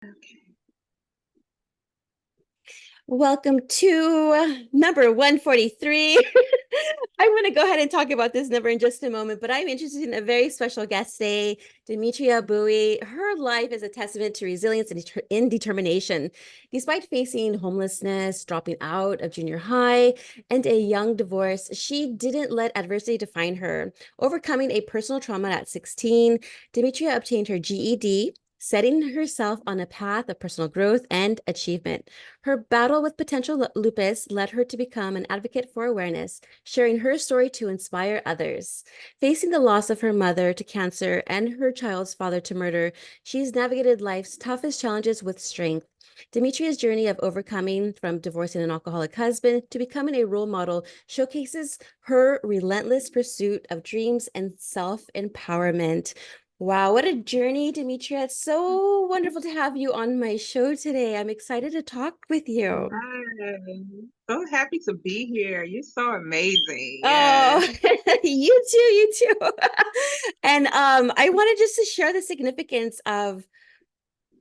Okay. Welcome to number 143. I'm going to go ahead and talk about this number in just a moment, but I'm interested in a very special guest today, Demetria Buie. Her life is a testament to resilience and determination. Despite facing homelessness, dropping out of junior high, and a young divorce, she didn't let adversity define her. Overcoming a personal trauma at 16, Demetria obtained her GED, setting herself on a path of personal growth and achievement. Her battle with potential lupus led her to become an advocate for awareness, sharing her story to inspire others. Facing the loss of her mother to cancer and her child's father to murder, she's navigated life's toughest challenges with strength. Demetria's journey of overcoming from divorcing an alcoholic husband to becoming a role model showcases her relentless pursuit of dreams and self-empowerment. Wow, what a journey, Demetria. It's so wonderful to have you on my show today. I'm excited to talk with you. Hi. So happy to be here. You're so amazing. Oh, Yes. you too, you too. And I wanted just to share the significance of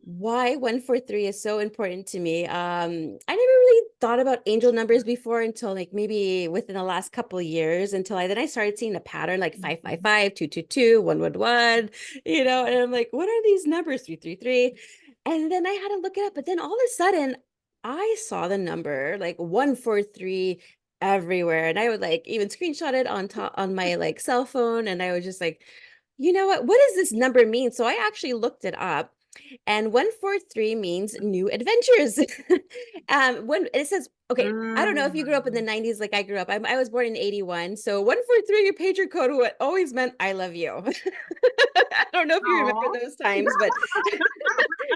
why 143 is so important to me. I never really thought about angel numbers before until like maybe within the last couple of years until I started seeing a pattern like 555, 222, 111, and I'm like, what are these numbers? 333. And then I had to look it up, but then all of a sudden I saw the number like 143 everywhere. And I would like even screenshot it on top on my like cell phone. And I was just like, you know what does this number mean? So I actually looked it up and 143 means new adventures. When it says, okay, I don't know if you grew up in the Mm. 90s like I grew up. I was born in 81. So 143, your pager code, what always meant I love you. I don't know if you remember Oh. those times, but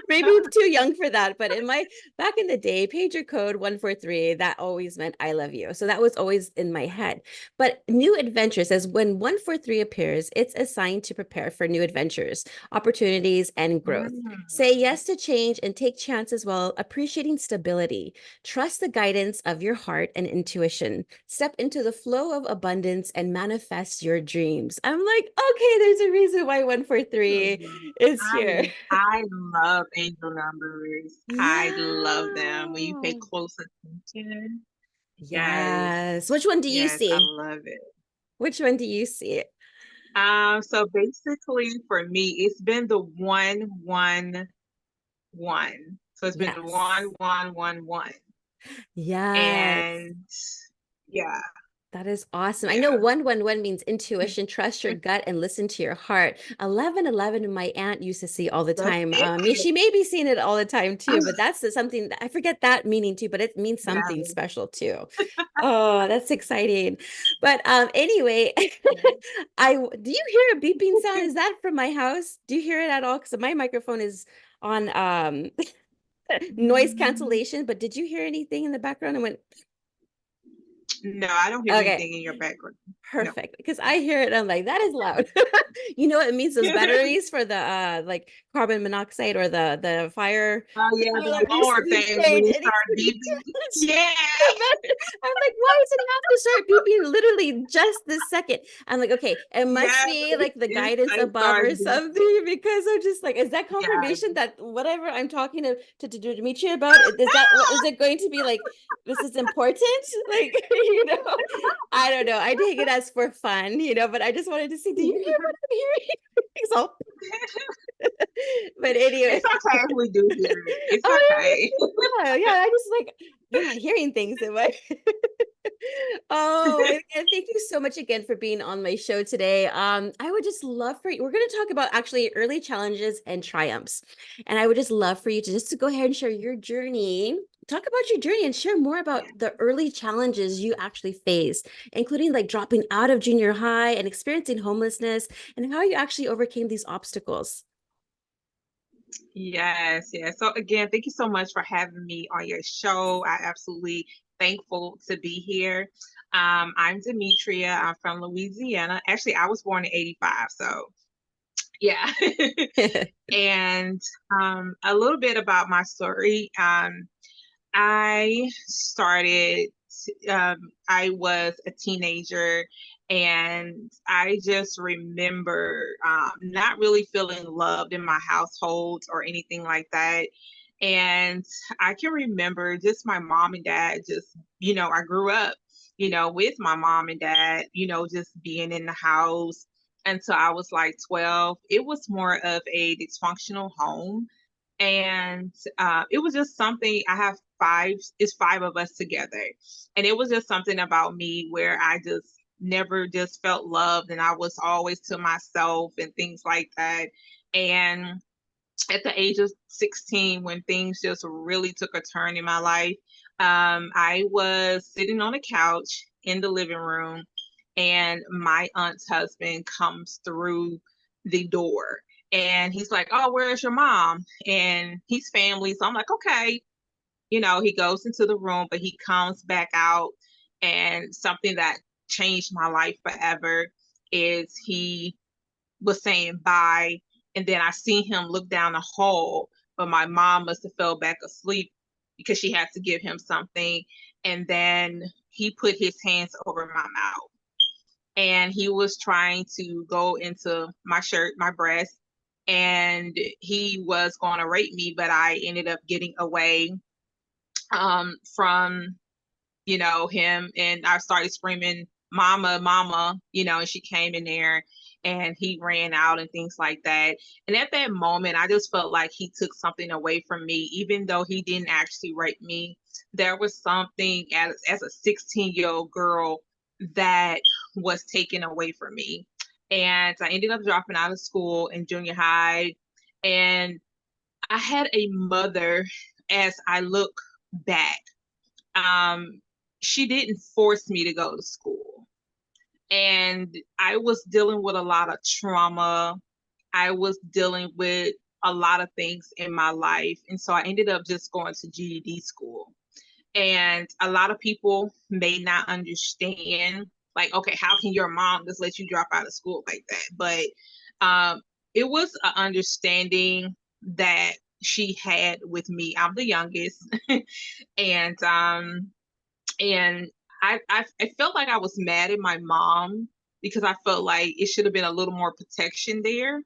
maybe too young for that. But in my back in the day, pager code 143, that always meant I love you. So that was always in my head. But new adventures, as when 143 appears, it's a sign to prepare for new adventures, opportunities, and growth. Say yes to change and take chances while appreciating stability. Trust the guidance of your heart and intuition. Step into the flow of abundance and manifest your dreams. I'm like, okay, there's a reason why 143 is here. I love angel numbers. I love them. When you pay Yeah. close attention. Yes. Yes. Which one do you Yes, I see? love it. Which one do you see? So basically for me, it's been the 111. So it's been Yes. 1111. Yes. And yeah, That is awesome. I know yeah. 111 means intuition, trust your gut, and listen to your heart. 1111, my aunt used to see all the That's time. it. She may be seeing it all the time too, but that's something I forget that meaning too, but it means something Yeah. special too. Oh, that's exciting. But anyway, I do you hear a beeping sound? Is that from my house? Do you hear it at all? Because my microphone is on noise cancellation, but did you hear anything in the background? I went, No, I don't hear okay. anything in your background. No. Perfect. Because I hear it, I'm like, that is loud. You know what it means? Those batteries for the like carbon monoxide or the fire. Oh The yeah, fire the alarm alarm needs to things when change. it It needs start to be beeping. changed. Yeah. I'm like, why does it have to start beeping literally just this second? I'm like, okay, it must Yeah, be like the guidance it above starts or beeping. something because I'm just like, is that Yeah. confirmation that whatever I'm talking to Dimitri about, is that what is it going to be like? This is important? Like, I don't know. I take it as for fun, but I just wanted to see, do you hear what I'm hearing? So, but anyway. It's okay if we do hear it. It's Oh, okay. yeah, I just like, hearing things in my Oh, and thank you so much again for being on my show today. I would just love for you. We're going to talk about actually early challenges and triumphs. And I would just love for you to just to go ahead and share your journey. Talk about your journey and share more Yeah. about the early challenges you actually faced, including like dropping out of junior high and experiencing homelessness and how you actually overcame these obstacles. Yes, yes. So again, thank you so much for having me on your show. I absolutely thankful to be here. I'm Demetria. I'm from Louisiana. Actually, I was born in 85, so yeah. And a little bit about my story. I started I was a teenager, and I just remember not really feeling loved in my household or anything like that. And I can remember just my mom and dad just, I grew up, with my mom and dad, just being in the house until I was like 12. It was more of a dysfunctional home. And it was just something. I have five, it's five of us together. And it was just something about me where I just never just felt loved, and I was always to myself and things like that. And at the age of 16, when things just really took a turn in my life, I was sitting on a couch in the living room, and my aunt's husband comes through the door. And he's like, "Oh, where's your mom?" And he's family. So I'm like, okay. He goes into the room, but he comes back out. And something that changed my life forever is he was saying bye. And then I seen him look down the hall, but my mom must have fell back asleep because she had to give him something. And then he put his hands over my mouth, and he was trying to go into my shirt, my breast, and he was going to rape me, but I ended up getting away from him. And I started screaming, "Mama, mama," and she came in there, and he ran out and things like that. And at that moment, I just felt like he took something away from me, even though he didn't actually rape me. There was something as a 16-year-old girl that was taken away from me. And I ended up dropping out of school in junior high. And I had a mother, as I look back, um, she didn't force me to go to school. And I was dealing with a lot of trauma. I was dealing with a lot of things in my life. And so I ended up just going to GED school. And a lot of people may not understand, like, okay, how can your mom just let you drop out of school like that? But it was an understanding that she had with me. I'm the youngest. and and I felt like I was mad at my mom because I felt like it should have been a little more protection there,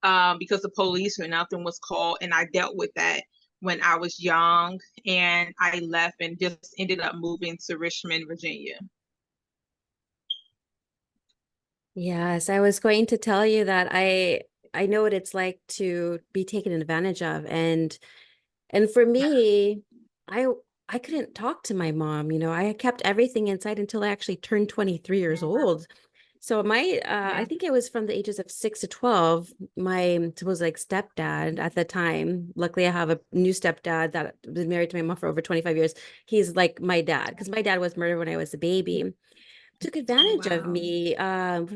because the police or nothing was called, and I dealt with that when I was young, and I left and just ended up moving to Richmond, Virginia. Yes, I was going to tell you that I know what it's like to be taken advantage of. And for me, I I couldn't talk to my mom, I kept everything inside until I actually turned 23 years old. So I Yeah. think it was from the ages of 6 to 12, my was like stepdad at the time. Luckily, I have a new stepdad that been married to my mom for over 25 years. He's like my dad because my dad was murdered when I was a baby. Took Oh, advantage of wow. me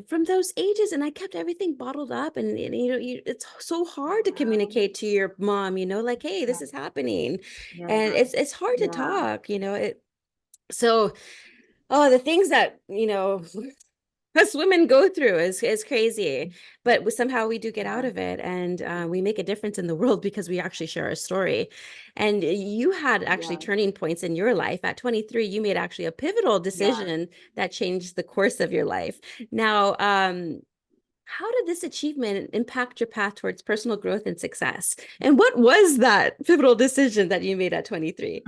from those ages, and I kept everything bottled up. And it's so hard to Wow. communicate to your mom, like, hey, Yeah. this is happening, Yeah. and it's hard to Yeah. talk, it. So, oh, the things that us women go through is crazy, but somehow we do get out Yeah. of it, and we make a difference in the world because we actually share our story. And you had actually Yeah. turning points in your life. At 23, you made actually a pivotal Yeah. decision that changed the course of your life. Now, how did this achievement impact your path towards personal growth and success? And what was that pivotal decision that you made at 23?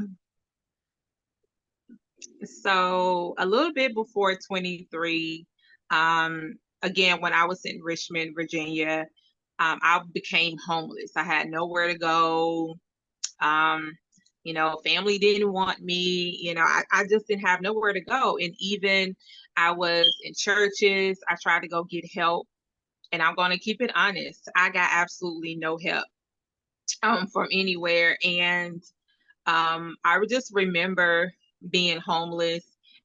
So a little bit before 23, again, when I was in Richmond, Virginia, I became homeless. I had nowhere to go. Um, family didn't want me. I just didn't have nowhere to go. And even I was in churches, I tried to go get help. And I'm going to keep it honest, I got absolutely no help from anywhere. And I would just remember being homeless.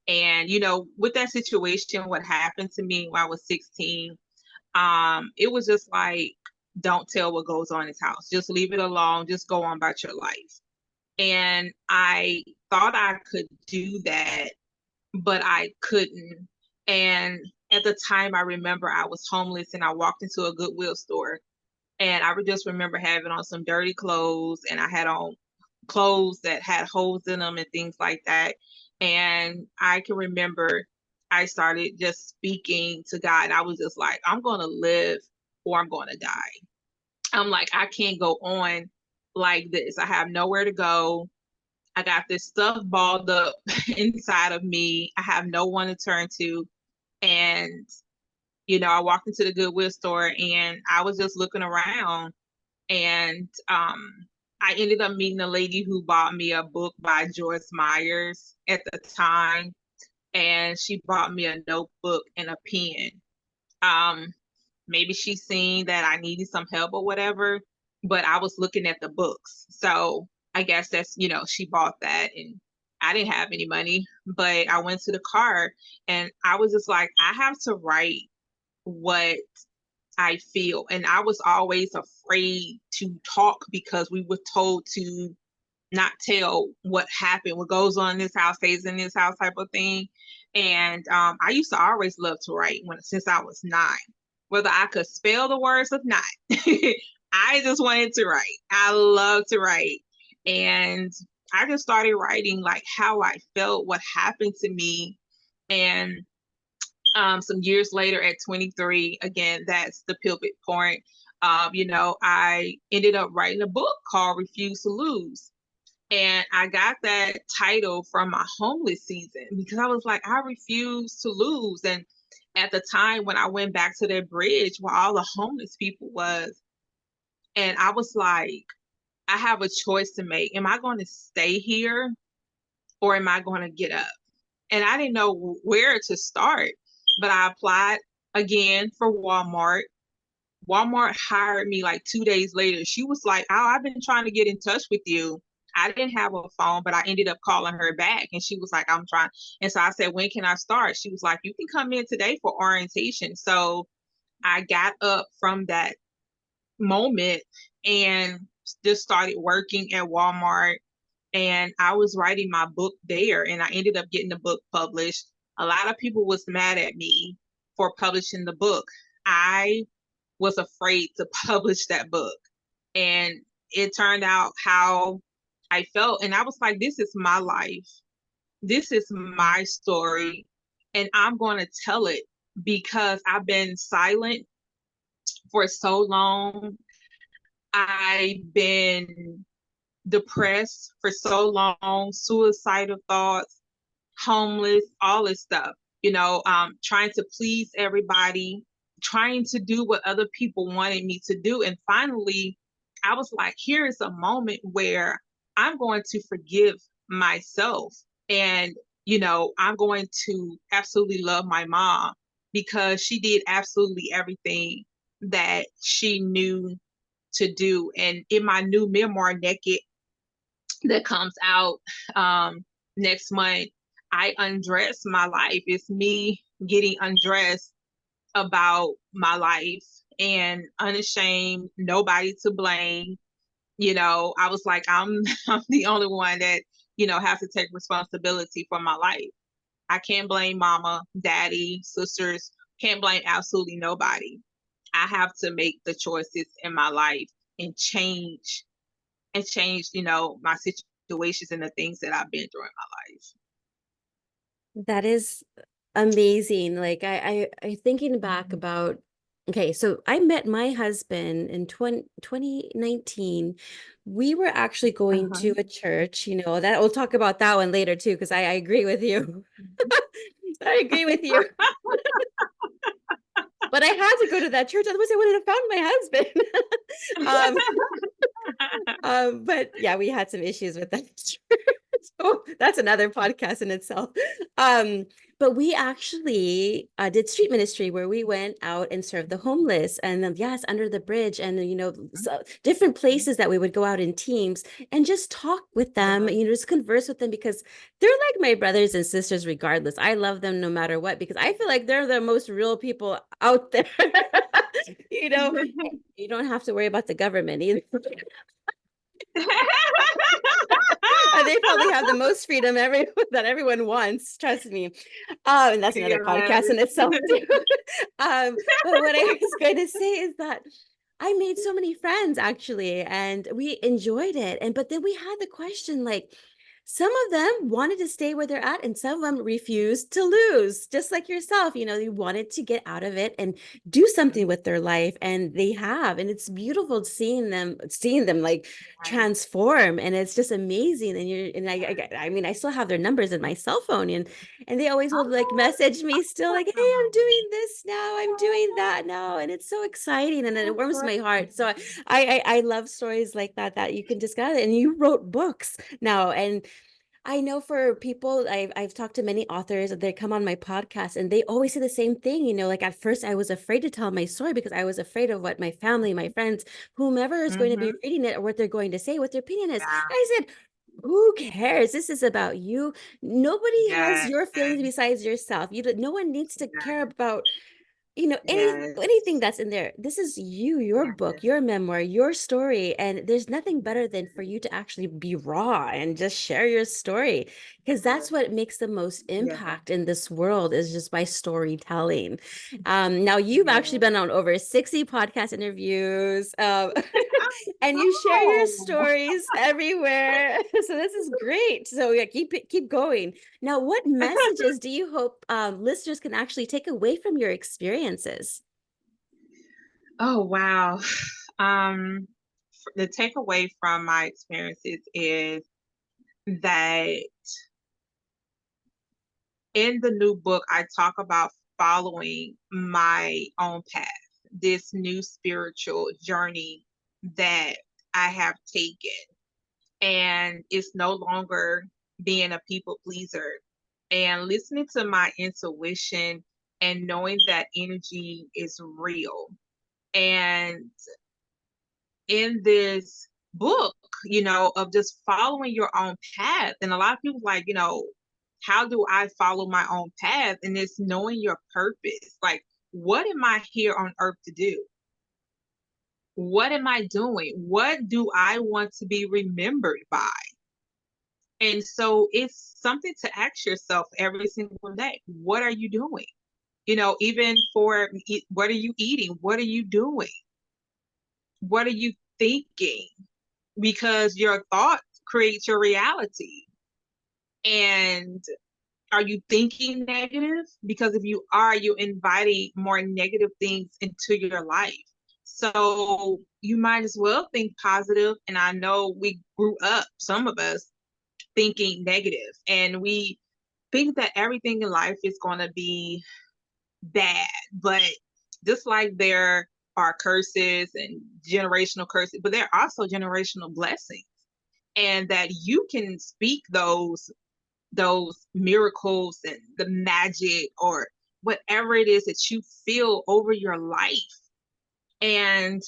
And, with that situation, what happened to me when I was 16, it was just like, don't tell what goes on in his house. Just leave it alone. Just go on about your life. And I thought I could do that, but I couldn't. And at the time, I remember I was homeless, and I walked into a Goodwill store, and I would just remember having on some dirty clothes, and I had on clothes that had holes in them and things like that. And I can remember I started just speaking to God. I was just like, I'm going to live or I'm going to die. I'm like, I can't go on like this. I have nowhere to go. I got this stuff balled up inside of me. I have no one to turn to. And, I walked into the Goodwill store and I was just looking around, and I ended up meeting a lady who bought me a book by Joyce Myers at the time, and she bought me a notebook and a pen. Um, Maybe she seen that I needed some help or whatever, but I was looking at the books. So I guess that's, she bought that, and I didn't have any money, but I went to the car and I was just like, I have to write what I feel. And I was always afraid to talk because we were told to not tell what happened, what goes on in this house stays in this house type of thing. And I used to always love to write since I was 9, whether I could spell the words or not. I just wanted to write. I love to write. And I just started writing like how I felt, what happened to me. And some years later at 23, again, that's the pivot point. I ended up writing a book called Refuse to Lose. And I got that title from my homeless season because I was like, I refuse to lose. And at the time when I went back to that bridge where all the homeless people was, and I was like, I have a choice to make. Am I going to stay here or am I going to get up? And I didn't know where to start, but I applied again for Walmart. Walmart hired me like 2 days later. She was like, "Oh, I've been trying to get in touch with you." I didn't have a phone, but I ended up calling her back, and she was like, "I'm trying." And so I said, "When can I start?" She was like, "You can come in today for orientation." So I got up from that moment and just started working at Walmart, and I was writing my book there, and I ended up getting the book published. A lot of people was mad at me for publishing the book. I was afraid to publish that book, and it turned out how I felt, and I was like, this is my life. This is my story, and I'm going to tell it because I've been silent for so long. I've been depressed for so long, suicidal thoughts, homeless, all this stuff, trying to please everybody, trying to do what other people wanted me to do. And finally, I was like, here is a moment where I'm going to forgive myself. And, I'm going to absolutely love my mom because she did absolutely everything that she knew to do. And in my new memoir, Naked, that comes out next month, I undress my life. It's me getting undressed about my life and unashamed, nobody to blame. I was like, I'm the only one that, has to take responsibility for my life. I can't blame mama, daddy, sisters, can't blame absolutely nobody. I have to make the choices in my life and change, my situations and the things that I've been through in my life. That is amazing. Like I thinking back about, okay, so I met my husband in 2019. We were actually going to Uh-huh. a church, that we'll talk about that one later too, because I agree with you. I agree with you. But I had to go to that church, otherwise I wouldn't have found my husband. But yeah, we had some issues with that. So that's another podcast in itself. Um, but we actually did street ministry where we went out and served the homeless, and then yes, under the bridge, and so different places that we would go out in teams and just talk with them, Uh-huh. just converse with them because they're like my brothers and sisters regardless. I love them no matter what because I feel like they're the most real people out there. you know, you don't have to worry about the government either. They probably have the most freedom that everyone wants. Trust me. And that's another podcast in Yes. itself too. But what I was going to say is that I made so many friends actually, and we enjoyed it. And but then we had the question like, some of them wanted to stay where they're at, and some of them refused to lose, just like yourself. They wanted to get out of it and do something with their life, and they have. And it's beautiful seeing them like Right. transform, and it's just amazing. And I mean, I still have their numbers in my cell phone, and they always will like Oh, message me still like, hey, I'm doing this now, I'm doing oh, that now, and it's so exciting, and it that's warms great. my heart. So I love stories like that you can just get it. And you wrote books now, and I know for people, I've talked to many authors, they come on my podcast and they always say the same thing. Like at first I was afraid to tell my story because I was afraid of what my family, my friends, whomever is going to be Mm-hmm. reading it, or what they're going to say, what their opinion is. Yeah. I said, who cares? This is about you. Nobody has Yes. your feelings besides yourself. No one needs to care Yes. about anything Yes. that's in there. This is you, your book, Yes. your memoir, your story, and there's nothing better than for you to actually be raw and just share your story, because that's what makes the most Yes. impact in this world, is just by storytelling. Now you've actually Yes. been on over 60 podcast interviews, and you share your Oh. stories everywhere. So this is great. So yeah, keep going. Now, what messages do you hope listeners can actually take away from your experiences? Oh, wow. Um, the takeaway from my experiences is that in the new book, I talk about following my own path, this new spiritual journey that I have taken. And it's no longer being a people pleaser and listening to my intuition and knowing that energy is real. And in this book, of just following your own path. And a lot of people like, how do I follow my own path? And it's knowing your purpose. Like, what am I here on earth to do? What am I doing? What do I want to be remembered by? And so it's something to ask yourself every single day. What are you doing? Even for what are you eating? What are you doing? What are you thinking? Because your thoughts create your reality. And are you thinking negative? Because if you are, you're inviting more negative things into your life. So you might as well think positive. And I know we grew up, some of us, thinking negative, and we think that everything in life is going to be bad. But just like there are curses and generational curses, but there are also generational blessings, and that you can speak those miracles and the magic or whatever it is that you feel over your life. And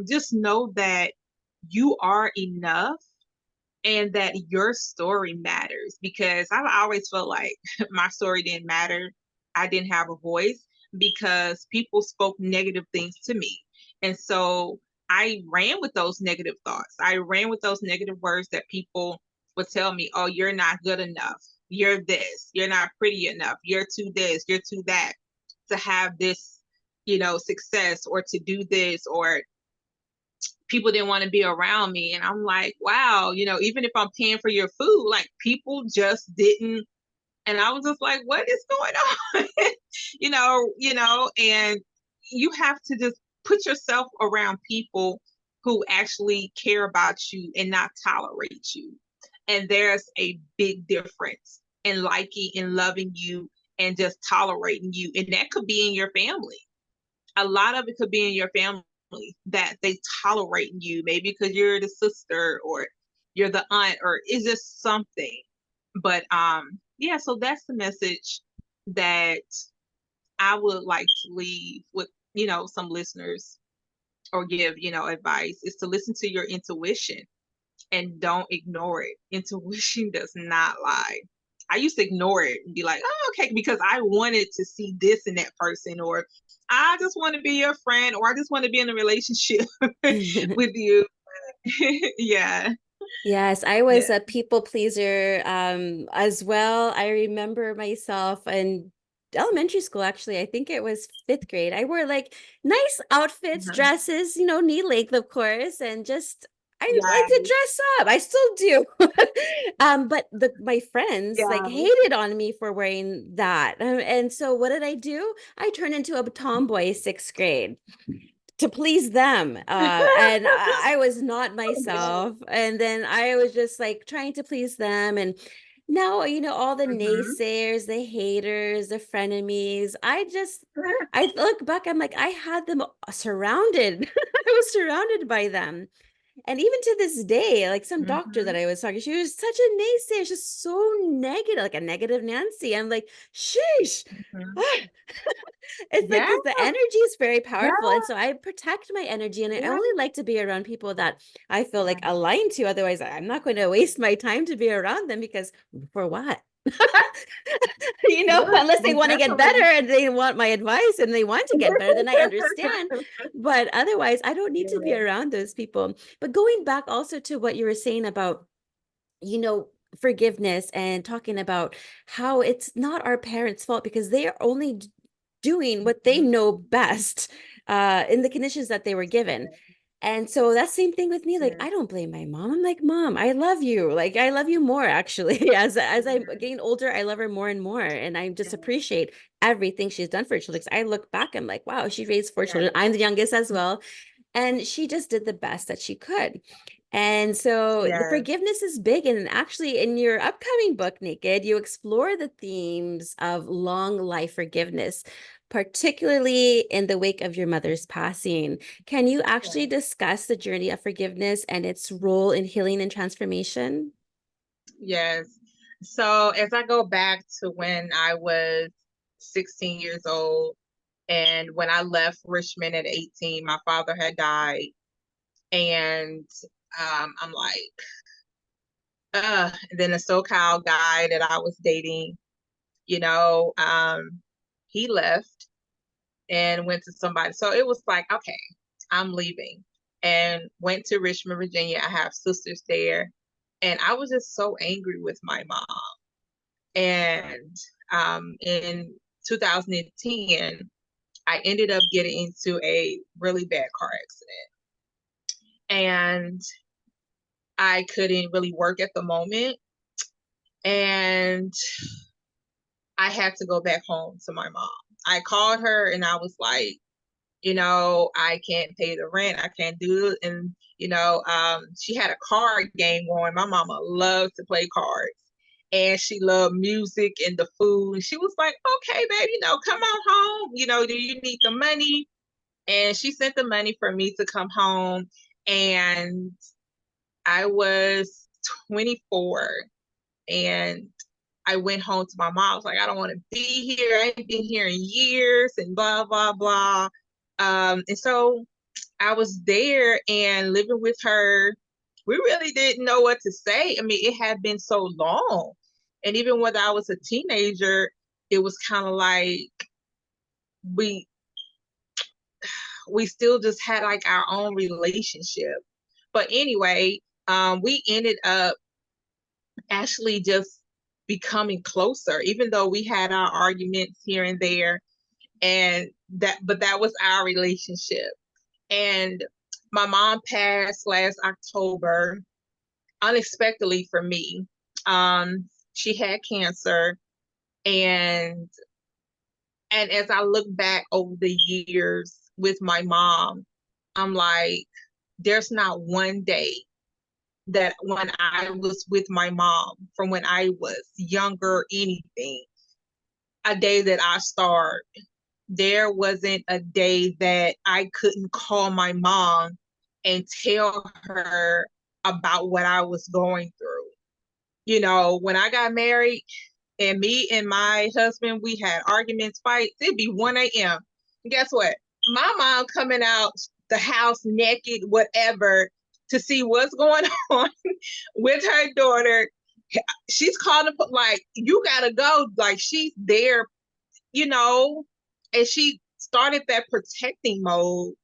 just know that you are enough and that your story matters, because I've always felt like my story didn't matter. I didn't have a voice because people spoke negative things to me. And so I ran with those negative thoughts. I ran with those negative words that people would tell me, oh, you're not good enough. You're this. You're not pretty enough. You're too this. You're too that to have this, success, or to do this, or people didn't want to be around me. And I'm like, wow, even if I'm paying for your food, like people just didn't. And I was just like, what is going on? And you have to just put yourself around people who actually care about you and not tolerate you. And there's a big difference in liking and loving you and just tolerating you. And that could be in your family. A lot of it could be in your family, that they tolerate you, maybe because you're the sister or you're the aunt, or is just something. But yeah, so that's the message that I would like to leave with, some listeners, or give, advice, is to listen to your intuition and don't ignore it. Intuition does not lie. I used to ignore it and be like, oh, okay, because I wanted to see this in that person, or I just want to be your friend, or I just want to be in a relationship with you. Yeah. Yes, I was Yeah. a people pleaser as well. I remember myself in elementary school, actually. I think it was fifth grade. I wore like nice outfits, Uh-huh. dresses, knee length, of course, and just I like to Yes. dress up. I still do. But my friends like Yeah. hated on me for wearing that. And so what did I do? I turned into a tomboy 6th grade to please them. And I was not myself. And then I was just like trying to please them. And now, all the Mhm. naysayers, the haters, the frenemies, I look back, I'm like, I had them surrounded. I was surrounded by them. And even to this day, like some doctor that Mhm. I was talking, she was such a naysayer, just so negative, like a negative Nancy. I'm like, sheesh. Mhm. It's like Yeah. because the energy is very Yeah. powerful. And so I protect my energy and I Yeah. only like to be around people that I feel like Yeah. aligned to. Otherwise, I'm not going to waste my time to be around them because for what? Yeah. Unless they want to get better Exactly. and they want my advice and they want to get better, then I understand. But otherwise, I don't need to be Yeah. around those people. But going back also to what you were saying about, you know, forgiveness and talking about how it's not our parents' fault because they are only doing what they Mhm. know best in the conditions that they were given. And so that same thing with me, like Yeah. I don't blame my mom. I'm like, Mom, I love you. Like I love you more actually. As I'm getting older, I love her more and more. And I just appreciate everything she's done for her children. 'Cause I look back, I'm like, wow, she raised 4 children. Yeah. I'm the youngest as well. And she just did the best that she could. And so the Yeah. forgiveness is big. And actually, in your upcoming book, Naked, you explore the themes of long life forgiveness, particularly in the wake of your mother's passing. Can you actually Yeah. discuss the journey of forgiveness and its role in healing and transformation? Yes. So as I go back to when I was 16 years old, and when I left Richmond at 18, my father had died. And I'm like, and then the SoCal guy that I was dating, you know, he left and went to somebody. So it was like, okay, I'm leaving. And went to Richmond, Virginia. I have sisters there. And I was just so angry with my mom. And in 2010, I ended up getting into a really bad car accident. And I couldn't really work at the moment. And I had to go back home to my mom. I called her and I was like, I can't pay the rent. I can't do it. And, she had a card game going. My mama loved to play cards and she loved music and the food. And she was like, okay, baby, come on home. Do you need the money? And she sent the money for me to come home. And I was 24 and I went home to my mom. I was like, I don't want to be here. I ain't been here in years and blah, blah, blah. And so I was there and living with her. We really didn't know what to say. I mean, it had been so long. And even when I was a teenager, it was kind of like we we still just had like our own relationship. But anyway, we ended up actually just becoming closer, even though we had our arguments here and there. But that was our relationship. And my mom passed last October unexpectedly for me. She had cancer, and as I look back over the years with my mom, I'm like, there's not one day that when I was with my mom from when I was younger, anything, a day that I starved. There wasn't a day that I couldn't call my mom and tell her about what I was going through. When I got married and me and my husband, we had arguments, fights, it'd be 1 a.m. And guess what? My mom coming out the house naked, whatever, to see what's going on with her daughter. She's calling, like, you gotta go. Like, she's there, you know, and she started that protecting mode.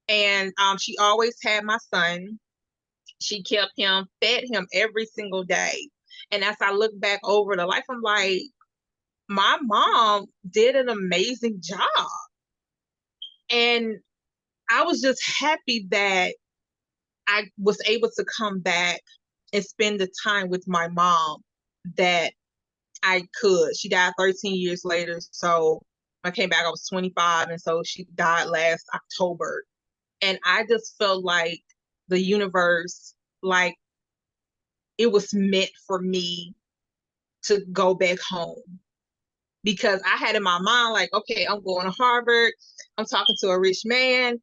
And she always had my son. She kept him, fed him every single day. And as I look back over the life, I'm like, my mom did an amazing job. And I was just happy that I was able to come back and spend the time with my mom that I could. She died 13 years later. So I came back, I was 25. And so she died last October. And I just felt like the universe, like it was meant for me to go back home because I had in my mind, like, okay, I'm going to Harvard. I'm talking to a rich man.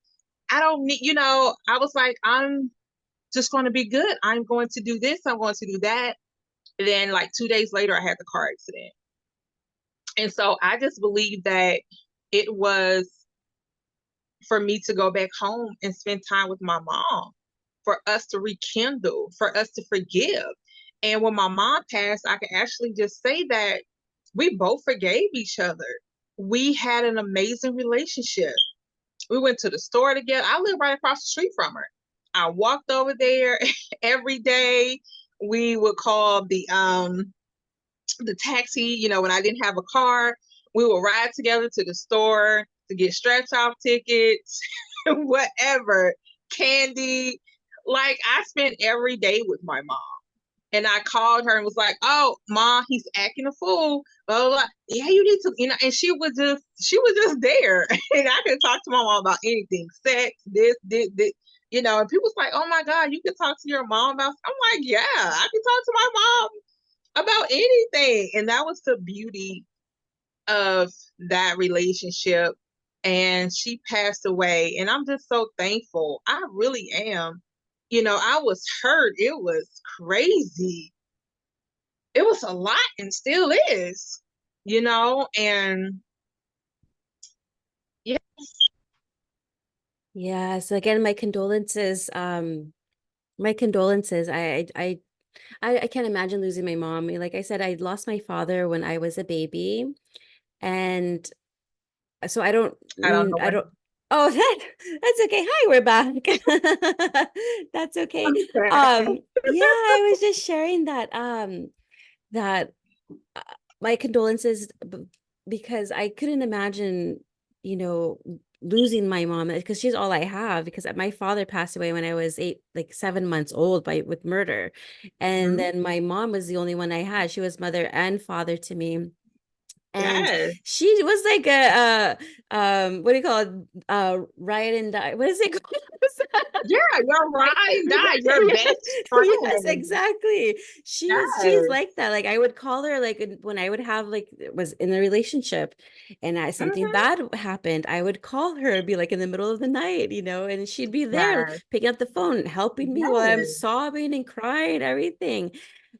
I don't need, I was like, I'm just going to be good. I'm going to do this. I'm going to do that. And then, like 2 days later, I had the car accident. And so I just believe that it was for me to go back home and spend time with my mom, for us to rekindle, for us to forgive. And when my mom passed, I can actually just say that we both forgave each other. We had an amazing relationship. We went to the store together. I live right across the street from her. I walked over there every day. We would call the taxi, when I didn't have a car. We would ride together to the store to get stretch off tickets, whatever, candy. Like I spent every day with my mom. And I called her and was like, "Oh, mom, he's acting a fool." Blah, blah, blah. Yeah, you need to, and she was just there. And I could talk to my mom about anything, sex, this, and people's like, "Oh my God, you can talk to your mom about," I'm like, "Yeah, I can talk to my mom about anything." And that was the beauty of that relationship. And she passed away. And I'm just so thankful. I really am. I was hurt. It was crazy. It was a lot and still is, and yeah. Yeah. So again, my condolences. My condolences. I can't imagine losing my mom. Like I said, I lost my father when I was a baby, and so I don't know I what. don't. Oh, that's okay. Hi, we're back. That's okay. Yeah, I was just sharing that uh, my condolences because I couldn't imagine, you know, losing my mom because she's all I have because my father passed away when I was 7 months old with murder. And Mhm. then my mom was the only one I had. She was mother and father to me. And Yes. she was like what do you call it? Ride and die. What is it called? Yeah, you're right. That your best Yes, friend. exactly. She's Yes. like that. Like I would call her like when I would have was in a relationship and something Hmm. bad happened, I would call her, be like in the middle of the night, and she'd be there Yes. picking up the phone, helping me while I'm Yes. sobbing and crying, everything.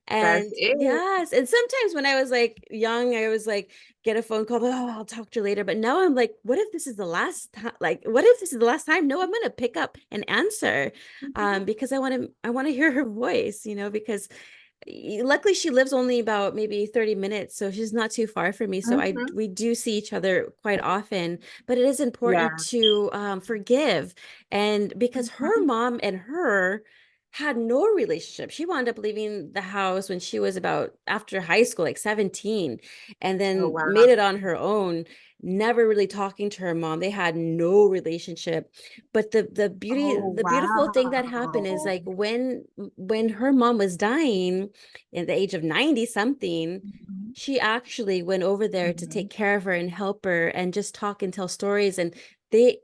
That's And it. yes, and sometimes when I was like young, I was like, get a phone call, oh, I'll talk to you later. But now I'm like, what if this is the last time? Like, what if this is the last time? No, I'm gonna pick up and answer, because I want to hear her voice, because luckily she lives only about maybe 30 minutes, so she's not too far from me. So I Hmm. we do see each other quite often, but it is Yeah. important to forgive. And because her Mhm. mom and her had no relationship. She wound up leaving the house when she was about after high school, like 17, and Oh, then wow. made it on her own, never really talking to her mom. They had no relationship. But Oh, the beautiful thing that happened is wow. like when her mom was dying at the age of 90 something, Mhm. she actually went over there to Mhm. take care of her and help her and just talk and tell stories. And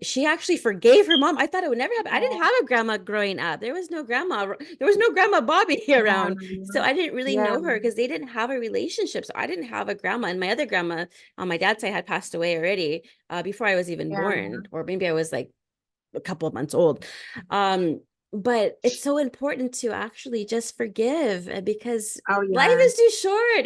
she actually forgave her mom. I thought it would never happen. I didn't Oh, have a grandma growing up. There was no grandma. There was no grandma Bobby around. So yeah. I didn't really Yeah. know her because they didn't have a relationship. So I didn't have a grandma. And my other grandma on my dad's side had passed away already before I was even Yeah. born, or maybe I was like a couple of months old. Um, but it's so important to actually just forgive because Oh, life yeah. is too short,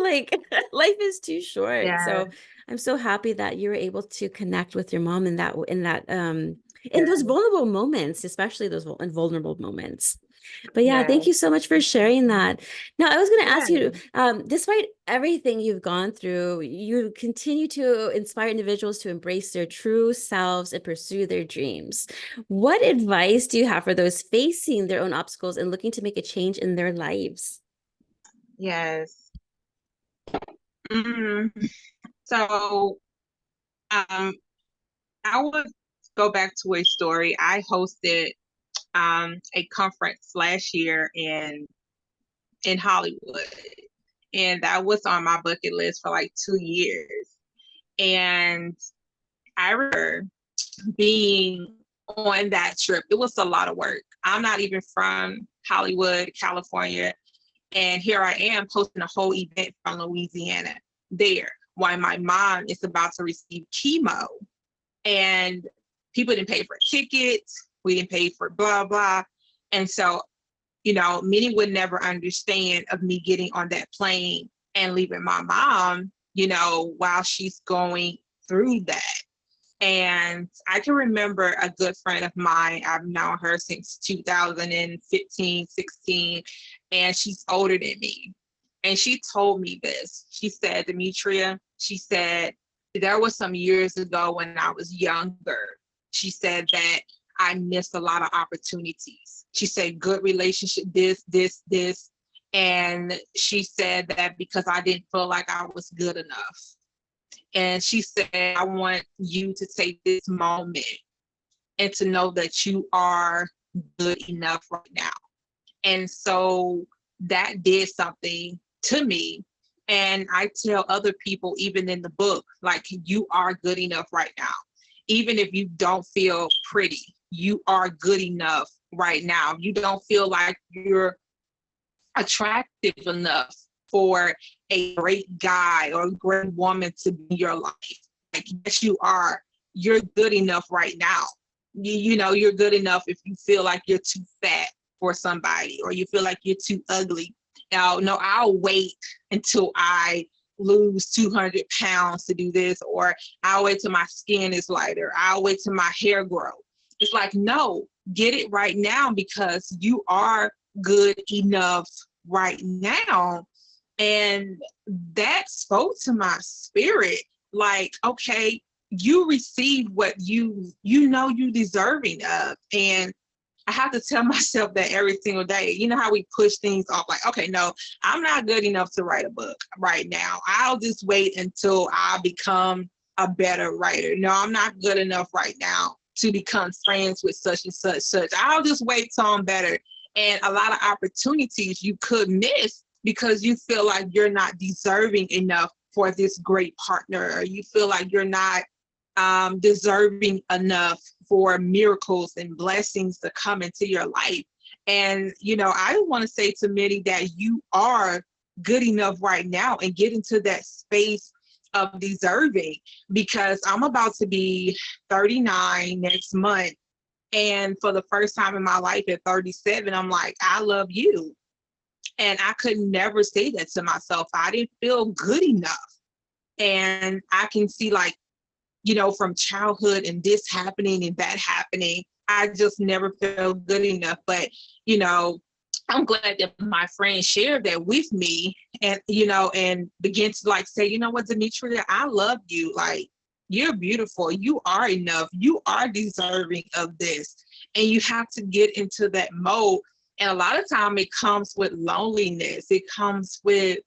like life is too short. Yeah. So I'm so happy that you were able to connect with your mom in those Yeah. vulnerable moments, especially those vulnerable moments. But yeah, Yeah. thank you so much for sharing that. Now, I was going to ask you, Yeah. despite everything you've gone through, you continue to inspire individuals to embrace their true selves and pursue their dreams. What advice do you have for those facing their own obstacles and looking to make a change in their lives? Yes. Mm. So, um, I would go back to a story. I hosted a conference last year in Hollywood, and that was on my bucket list for like 2 years. And I remember being on that trip. It was a lot of work. I'm not even from Hollywood, California, and here I am hosting a whole event from Louisiana there, while my mom is about to receive chemo, and people didn't pay for tickets. We didn't pay for blah blah, and so many would never understand of me getting on that plane and leaving my mom, while she's going through that. And I can remember a good friend of mine, I've known her since 2015, 16, and she's older than me. And she told me this. She said, Demetria, she said, there was some years ago when I was younger. She said that I missed a lot of opportunities. She said, good relationship, this. And she said that because I didn't feel like I was good enough. And she said, I want you to take this moment and to know that you are good enough right now. And so that did something to me. And I tell other people, even in the book, like, you are good enough right now. Even if you don't feel pretty, you are good enough right now. You don't feel like you're attractive enough for a great guy or a great woman to be in your life. Like, yes, you are. You're good enough right now. You're good enough if you feel like you're too fat for somebody, or you feel like you're too ugly. Now, no, I'll wait until I lose 200 pounds to do this, or I'll wait till my skin is lighter. I'll wait till my hair grows. It's like, no, get it right now, because you are good enough right now. And that spoke to my spirit, like, okay, you receive what you deserving of. And I have to tell myself that every single day. You know how we push things off, like, okay, no, I'm not good enough to write a book right now. I'll just wait until I become a better writer. No, I'm not good enough right now to become friends with such and such. I'll just wait till I'm better. And a lot of opportunities you could miss because you feel like you're not deserving enough for this great partner, or you feel like you're not deserving enough for miracles and blessings to come into your life. And, I want to say to many that you are good enough right now, and get into that space of deserving, because I'm about to be 39 next month. And for the first time in my life at 37, I'm like, I love you. And I could never say that to myself. I didn't feel good enough. And I can see, like, from childhood and this happening and that happening, I just never felt good enough. But, I'm glad that my friend shared that with me, and, and began to, like, say, you know what, Demetria, I love you. Like, you're beautiful. You are enough. You are deserving of this. And you have to get into that mode. And a lot of time it comes with loneliness. It comes with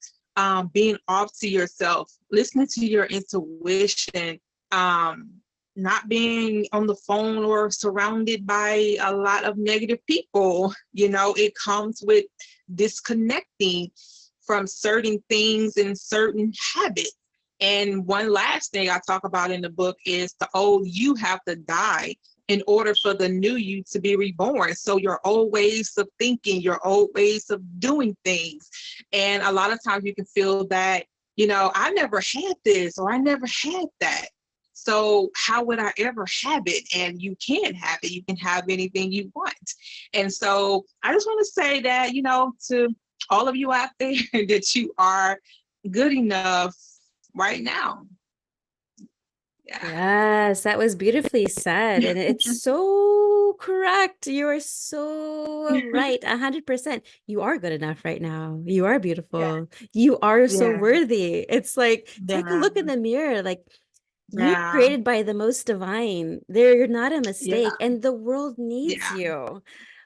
being off to yourself, listening to your intuition, not being on the phone or surrounded by a lot of negative people. It comes with disconnecting from certain things and certain habits. And one last thing I talk about in the book is the old you have to die in order for the new you to be reborn. So your old ways of thinking, your old ways of doing things. And a lot of times you can feel that, I never had this, or I never had that. So how would I ever have it? And you can have it. You can have anything you want. And so I just want to say that, to all of you out there, that you are good enough right now. Yeah. Yes, that was beautifully said. And it's so correct. You are so right. 100%. You are good enough right now. You are Yeah. beautiful. You are so Yeah. worthy. It's like, take a Yeah. look in the mirror. Like, you're Yeah. created by the most divine. You're not a Yeah. mistake, and the world needs Yeah. you.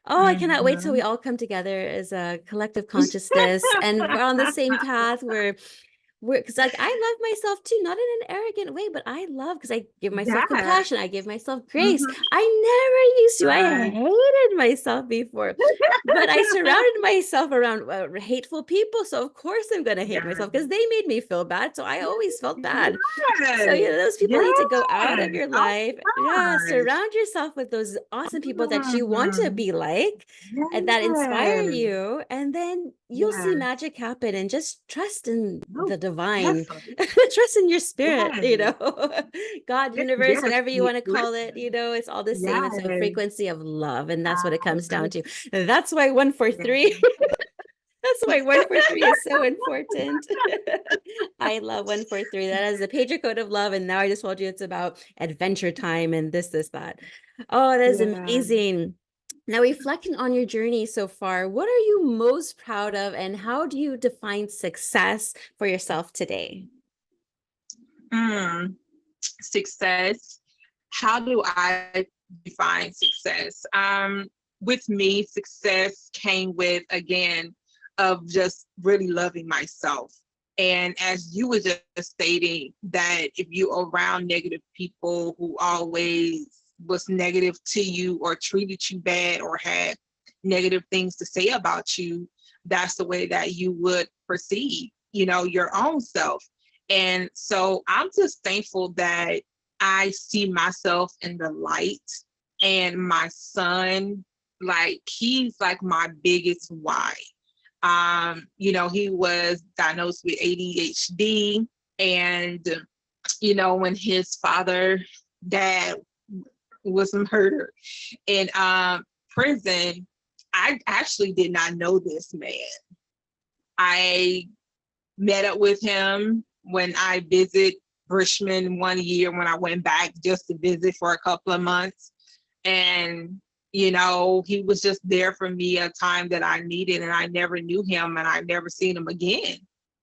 Oh, I cannot wait till we Mhm. all come together as a collective consciousness, and we're on the same path. Because like I love myself too, not in an arrogant way, but I love because I give myself Yeah. compassion, I give myself grace. Mhm. I never used to. I Right. hated myself before, but I surrounded myself around hateful people, so of course I'm gonna hate Yeah. myself because they made me feel bad, so I always felt bad. So, Yes. those people need to go out of Yes. your Oh life. Yeah, my gosh. surround yourself with those awesome people that you want to Mm. be like and that inspire Yes. you. And then you'll see Yeah. magic happen and just trust in Oh, the divine, definitely. trust in your spirit, Yes. God, universe, Yes. whatever you want to call it, Listen. it's all the same. It's a Yes. frequency of love. And that's what it I comes down agree. to. That's why one, four, Yeah. three. That's why 143 is so important. I love 143. That is the pager code of love. And now I just told you it's about adventure time and this, that. Oh, that is Yeah. amazing. Now, reflecting on your journey so far, what are you most proud of and how do you define success for yourself today? Mm. Success. How do I define success? With me, success came with, again, of just really loving myself. And as you were just stating, that if you're around negative people who always was negative to you or treated you bad or had negative things to say about you, that's the way that you would perceive, your own self. And so I'm just thankful that I see myself in the light, and my son, like, he's like my biggest why. He was diagnosed with ADHD, and when his dad was murdered in prison, I actually did not know this man. I met up with him when I visited Richmond one year when I went back just to visit for a couple of months. And, he was just there for me a time that I needed, and I never knew him and I never seen him again.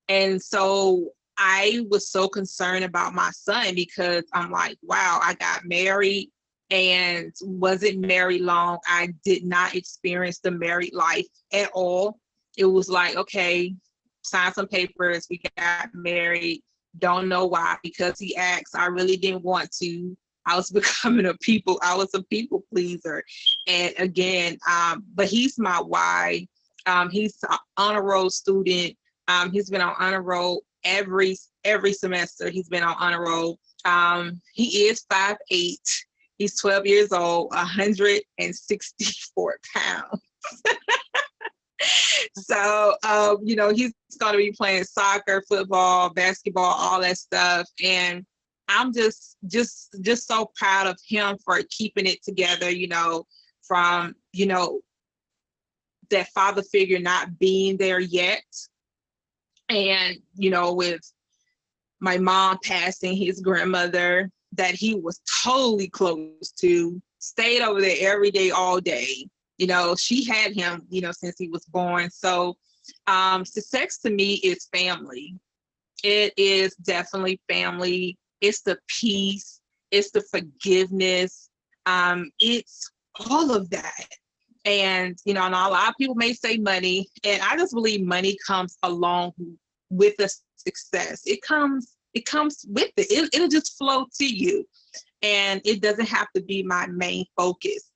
And so I was so concerned about my son because I'm like, wow, I got married and wasn't married long. I did not experience the married life at all. It was like, okay, sign some papers, we got married. Don't know why, because he asked. I really didn't want to. I was I was a people pleaser. And again, but he's my why. He's an honor roll student. He's been on honor roll every semester. He's been on honor roll. He is 5'8". He's 12 years old, 164 pounds. So, he's going to be playing soccer, football, basketball, all that stuff. And I'm just so proud of him for keeping it together, from, that father figure not being there yet. And, with my mom passing, his grandmother that he was totally close to, stayed over there every day, all day. She had him, since he was born. So success to me is family. It is definitely family. It's the peace. It's the forgiveness. It's all of that. And, and a lot of people may say money, and I just believe money comes along with the success. It comes with it. It'll just flow to you. And it doesn't have to be my main focus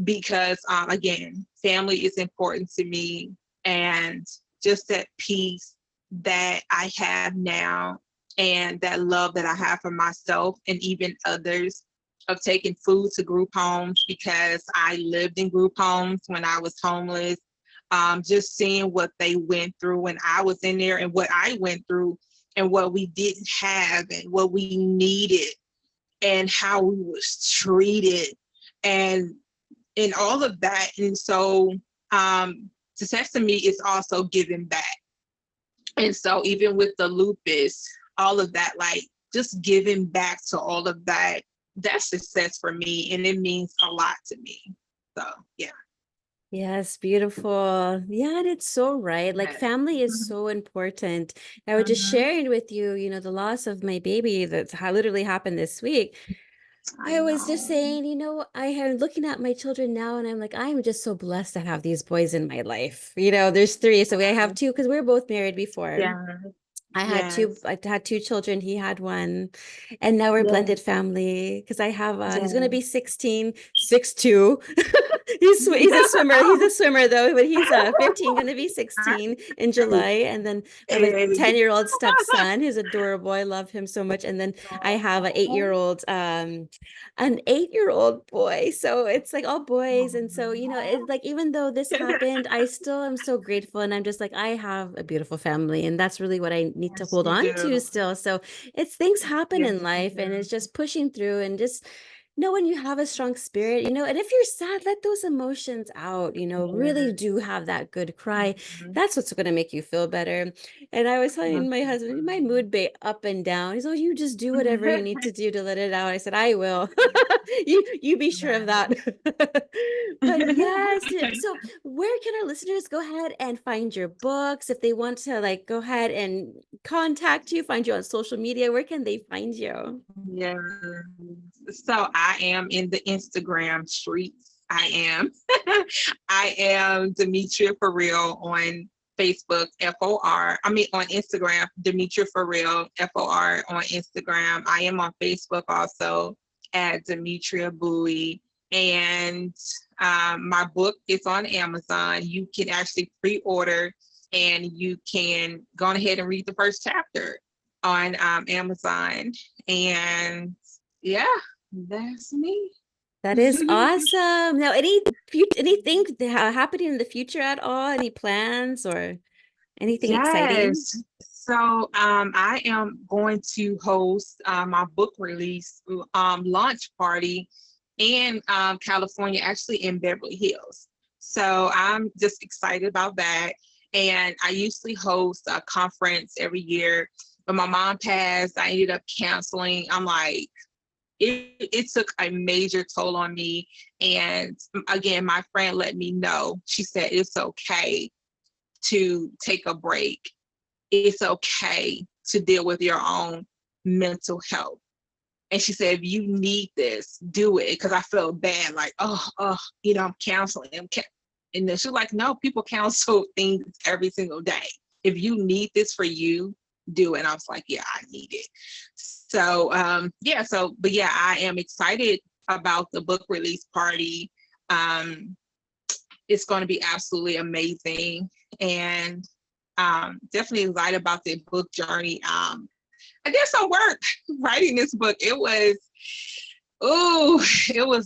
because, again, family is important to me, and just that peace that I have now and that love that I have for myself and even others, of taking food to group homes, because I lived in group homes when I was homeless. Just seeing what they went through when I was in there and what I went through and what we didn't have and what we needed and how we was treated and all of that. And so success to me is also giving back. And so even with the lupus, all of that, like just giving back to all of that, that's success for me. And it means a lot to me. So yeah. Yes, beautiful. Yeah, and it's so right. Like Yes. family is so important. I was just Mhm. sharing with you, the loss of my baby that literally happened this week. I I was just know. saying, I am looking at my children now and I'm like, I'm just so blessed to have these boys in my life. There's three. So I have two because we were both married before. Yeah. Yes. I had two children. He had one, and now we're Yes. blended family because I have he's gonna be Yes. 16, 6'2". He's a swimmer. He's a swimmer though, but he's 15, gonna be 16 in July. And then we have a Hey. 10-year-old stepson who's adorable. I love him so much. And then I have an 8-year-old boy. So it's like all boys. And so, it's like even though this happened, I still am so grateful. And I'm just like, I have a beautiful family. And that's really what I need to Yes, hold you on to do. still. So it's things happen Yes, in you life and do. it's just pushing through and just know when you have a strong spirit, and if you're sad, let those emotions out, really Yes. do have that good cry. Mhm. That's what's going to make you feel better. And I was telling my husband, my mood be up and down. He's, oh, you just do whatever you need to do to let it out. I said, I will. You be sure of that. But yes, so where can our listeners go ahead and find your books if they want to like go ahead and contact you, find you on social media? Where can they find you? Yeah. So I am in the Instagram streets. I am. I am Demetria for real on Facebook, FOR. I mean on Instagram, Demetria for real, FOR on Instagram. I am on Facebook also at Demetria Buie. And my book is on Amazon. You can actually pre-order and you can go ahead and read the first chapter on Amazon. And yeah, that's me. That is awesome. Now, anything happening in the future at all? Any plans or anything exciting? Yes. So I am going to host my book release launch party in California, actually in Beverly Hills. So I'm just excited about that. And I usually host a conference every year. But my mom passed, I ended up canceling. I'm like, it took a major toll on me. And again, my friend let me know. She said, it's okay to take a break. It's okay to deal with your own mental health. And she said, if you need this, do it. Because I felt bad, like, I'm counseling. And then she's like, no, people counsel things every single day. If you need this for you, do it. And I was like, yeah, I need it. So, but yeah, I am excited about the book release party. It's going to be absolutely amazing. And definitely excited about the book journey. I did some work writing this book. It was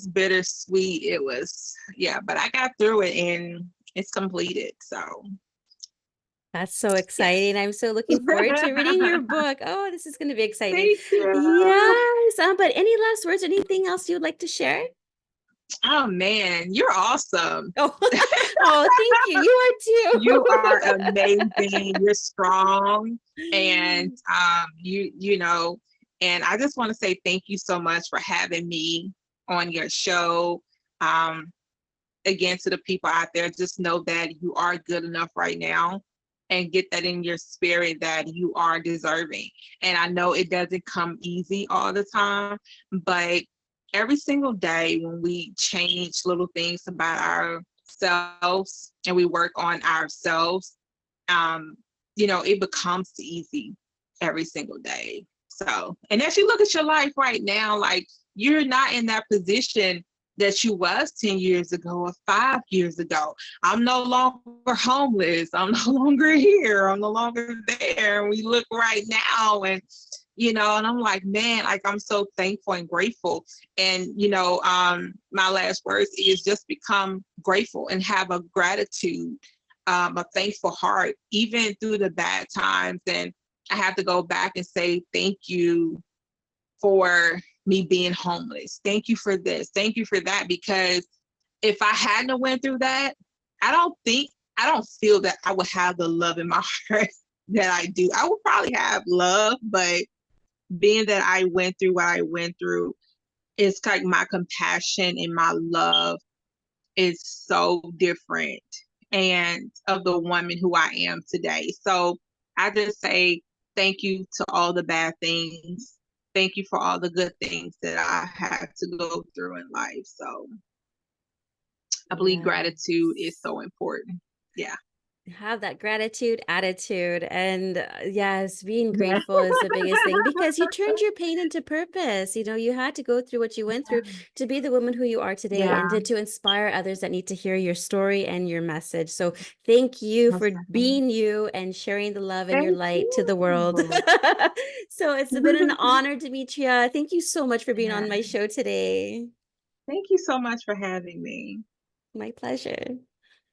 bittersweet. But I got through it and it's completed. So, That's so yes. exciting. I'm so looking forward to reading your book. Oh, this is going to be exciting. Thank you. Yes. But any last words, anything else you would like to share? Oh man, you're awesome. Oh, oh, thank you. You You are are amazing. You're strong, and too. and I just want to say thank you so much for having me on your show. Um, Again, to the people out there, just know that you are good enough right now, and get that in your spirit that you are deserving. And I know it doesn't come easy all the time, but every single day when we change little things about ourselves and we work on ourselves, um, it becomes easy every single day. So, and as you look at your life right now, like you're not in that position that you was 10 years ago or 5 years ago. I'm no longer homeless. I'm no longer here. I'm no longer there. And we look right now and I'm like, man, like I'm so thankful and grateful. And, my last words is just become grateful and have a gratitude, a thankful heart, even through the bad times. And I have to go back and say, thank you for me being homeless. Thank you for this. Thank you for that. Because if I hadn't went through that, I don't feel that I would have the love in my heart that I do. I would probably have love, but being that I went through what I went through, it's like my compassion and my love is so different and of the woman who I am today. So I just say thank you to all the bad things. Thank you for all the good things that I had to go through in life. So I believe Yes. gratitude is so important. Yeah. have that gratitude attitude. And yes, being Yeah. grateful is the biggest thing because you turned your pain into purpose. You know, you had to go through what you went through to be the woman who you are today and Yeah. to inspire others that need to hear your story and your message. So thank you Most for definitely. being you and sharing the love and your Thank light to the world. you. So it's been an honor, Demetria. Thank you so much for being on my Yeah. show today. Thank you so much for having me. My pleasure.